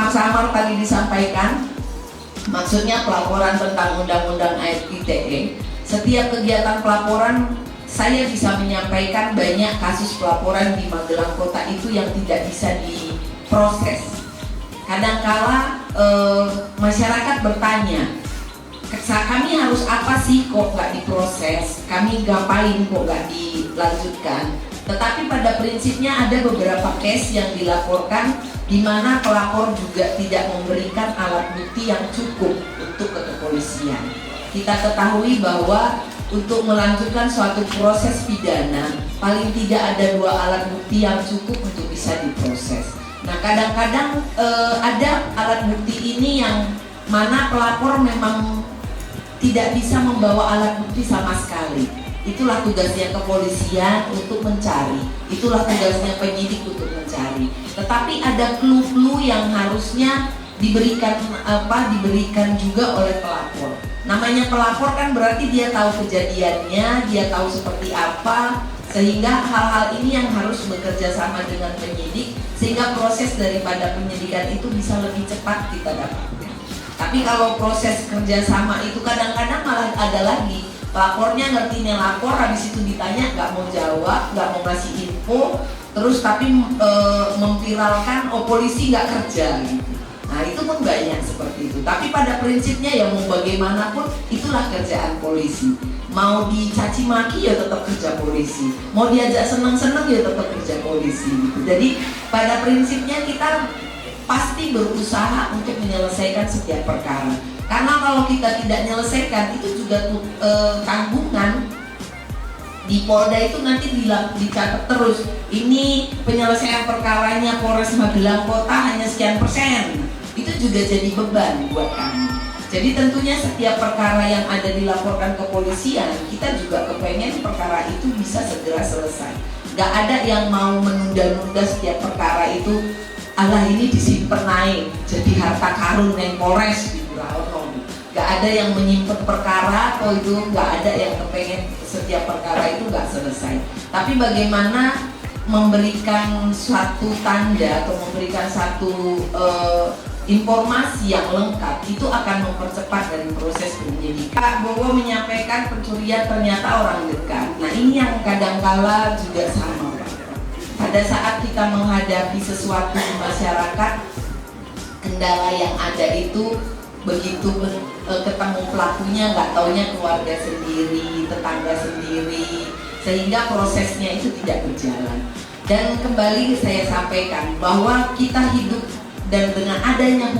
Samar tadi disampaikan, maksudnya pelaporan tentang Undang-Undang ITE. Setiap kegiatan pelaporan saya bisa menyampaikan banyak kasus pelaporan di Magelang Kota itu yang tidak bisa diproses. Kadangkala masyarakat bertanya, kami harus apa sih kok nggak diproses? Kami ngapain kok nggak dilanjutkan? Tetapi pada prinsipnya ada beberapa case yang dilaporkan di mana pelapor juga tidak memberikan alat bukti yang cukup untuk ke kepolisian. Kita ketahui bahwa untuk melanjutkan suatu proses pidana paling tidak ada 2 alat bukti yang cukup untuk bisa diproses. Nah, kadang-kadang ada alat bukti ini yang mana pelapor memang tidak bisa membawa alat bukti sama sekali. Itulah tugasnya kepolisian untuk mencari, itulah tugasnya penyidik untuk mencari. Tetapi ada clue-clue yang harusnya diberikan juga oleh pelapor. Namanya pelapor kan berarti dia tahu kejadiannya, dia tahu seperti apa, sehingga hal-hal ini yang harus bekerja sama dengan penyidik sehingga proses daripada penyidikan itu bisa lebih cepat kita dapatkan. Tapi kalau proses kerjasama itu kadang-kadang malah ada lagi. Lapornya ngertinya lapor, habis itu ditanya nggak mau jawab, nggak mau ngasih info, terus tapi memviralkan, oh polisi nggak kerja gitu. Nah itu pun banyak seperti itu. Tapi pada prinsipnya ya mau bagaimanapun itulah kerjaan polisi. Mau dicaci maki ya tetap kerja polisi, mau diajak seneng-seneng ya tetap kerja polisi gitu. Jadi pada prinsipnya kita pasti berusaha untuk menyelesaikan setiap perkara. Karena kalau kita tidak menyelesaikan itu juga tanggungan di Polda itu nanti dicatat terus. Ini penyelesaian perkaranya Polres Magelang Kota hanya sekian %. Itu juga jadi beban buat kami. Jadi tentunya setiap perkara yang ada dilaporkan ke kepolisian, kita juga kepengen perkara itu bisa segera selesai. Gak ada yang mau menunda-nunda setiap perkara itu. Allah ini disimpan naik jadi harta karun yang Polres gitu. Gak ada yang menyimpan perkara atau itu gak ada yang kepengen setiap perkara itu gak selesai. Tapi bagaimana memberikan suatu tanda atau memberikan satu informasi yang lengkap itu akan mempercepat dari proses penyidikan. Pak Bowo menyampaikan pencurian ternyata orang dekat. Nah ini yang kadangkala juga sama. Pada saat kita menghadapi sesuatu di masyarakat, kendala yang ada itu begitu ketemu pelakunya nggak taunya keluarga sendiri, tetangga sendiri, sehingga prosesnya itu tidak berjalan. Dan kembali saya sampaikan bahwa kita hidup dan dengan adanya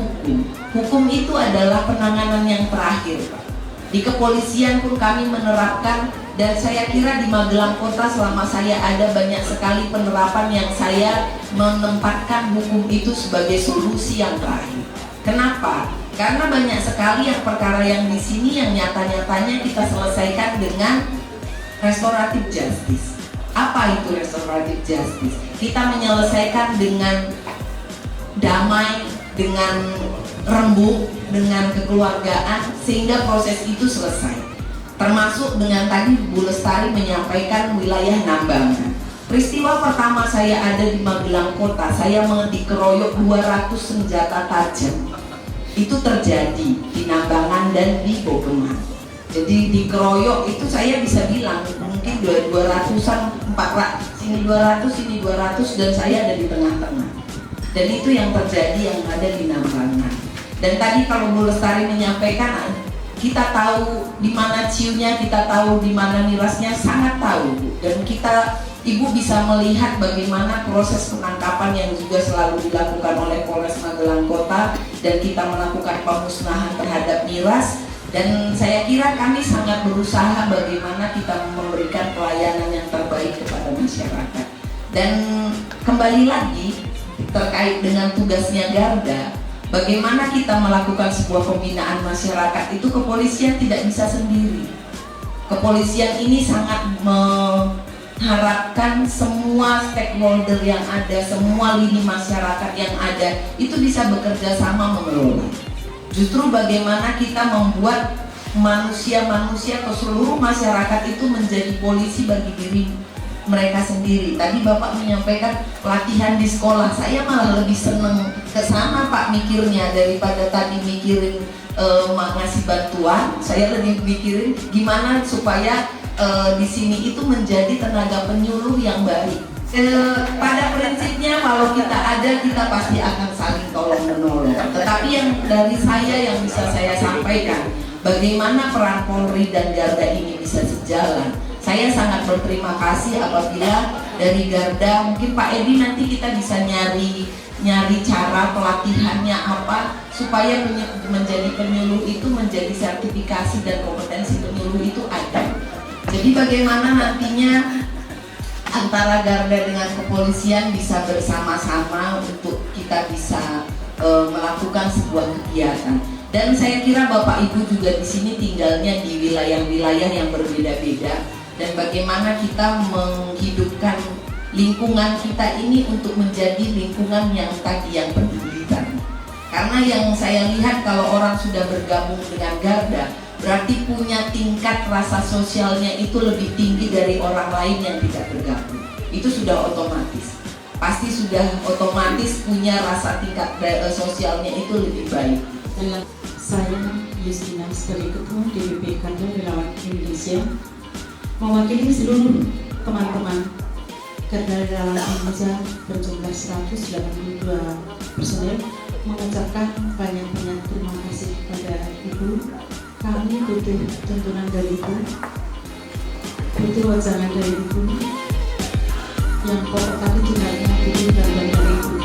hukum itu adalah penanganan yang terakhir, Pak. Di kepolisian pun kami menerapkan, dan saya kira di Magelang Kota selama saya ada banyak sekali penerapan yang saya menempatkan hukum itu sebagai solusi yang terakhir. Kenapa? Karena banyak sekali yang perkara yang di sini yang nyata-nyatanya kita selesaikan dengan restoratif justice. Apa itu restoratif justice? Kita menyelesaikan dengan damai, dengan rembuk, dengan kekeluargaan sehingga proses itu selesai. Termasuk dengan tadi Bu Lestari menyampaikan wilayah Nambangan. Peristiwa pertama saya ada di Magelang Kota, saya dikeroyok 200 senjata tajam. Itu terjadi di Nambangan dan di Bogeman. Jadi dikeroyok itu saya bisa bilang mungkin 200-an, 400, sini 200, sini 200 dan saya ada di tengah-tengah. Dan itu yang terjadi yang ada di Nambangan. Dan tadi kalau Bu Lestari menyampaikan kita tahu di mana ciunya, kita tahu di mana nirasnya, sangat tahu. Dan kita Ibu bisa melihat bagaimana proses penangkapan yang juga selalu dilakukan oleh Polres Magelang Kota dan kita melakukan pemusnahan terhadap miras. Dan saya kira kami sangat berusaha bagaimana kita memberikan pelayanan yang terbaik kepada masyarakat. Dan kembali lagi terkait dengan tugasnya Garda, Bagaimana kita melakukan sebuah pembinaan masyarakat itu kepolisian tidak bisa sendiri. Kepolisian ini sangat mengharapkan semua stakeholder yang ada, semua lini masyarakat yang ada itu bisa bekerja sama mengelola. Justru bagaimana kita membuat manusia-manusia atau seluruh masyarakat itu menjadi polisi bagi diri mereka sendiri. Tadi Bapak menyampaikan pelatihan di sekolah, saya malah lebih seneng ke sana Pak mikirnya daripada tadi mikirin ngasih bantuan. Saya lebih mikirin gimana supaya di sini itu menjadi tenaga penyuluh yang baik. Pada prinsipnya kalau kita ada, kita pasti akan saling tolong menolong. Tetapi yang dari saya yang bisa saya sampaikan, bagaimana peran Polri dan Garda ini bisa sejalan. Saya sangat berterima kasih apabila dari Garda, mungkin Pak Edi nanti kita bisa nyari cara pelatihannya apa supaya menjadi penyuluh itu menjadi sertifikasi dan kompetensi penyuluh itu ada. Jadi bagaimana nantinya antara Garda dengan kepolisian bisa bersama-sama untuk kita bisa melakukan sebuah kegiatan. Dan saya kira Bapak Ibu juga di sini tinggalnya di wilayah-wilayah yang berbeda-beda. Dan bagaimana kita menghidupkan lingkungan kita ini untuk menjadi lingkungan yang tadi yang peduli. Karena yang saya lihat kalau orang sudah bergabung dengan Garda, berarti punya tingkat rasa sosialnya itu lebih tinggi dari orang lain yang tidak bergabung. Itu sudah otomatis. Pasti sudah otomatis punya rasa tingkat sosialnya itu lebih baik. Saya Justina sebagai Ketua DPP Garda Relawan Indonesia mewakili seluruh teman-teman Garda Relawan Indonesia berjumlah 182 personel mengucapkan banyak-banyak terima kasih kepada Ibu. Kami butuh tuntunan dari Ibu, butuh wajangan dari Ibu, yang pokok kami juga butuh bantuan dari Ibu.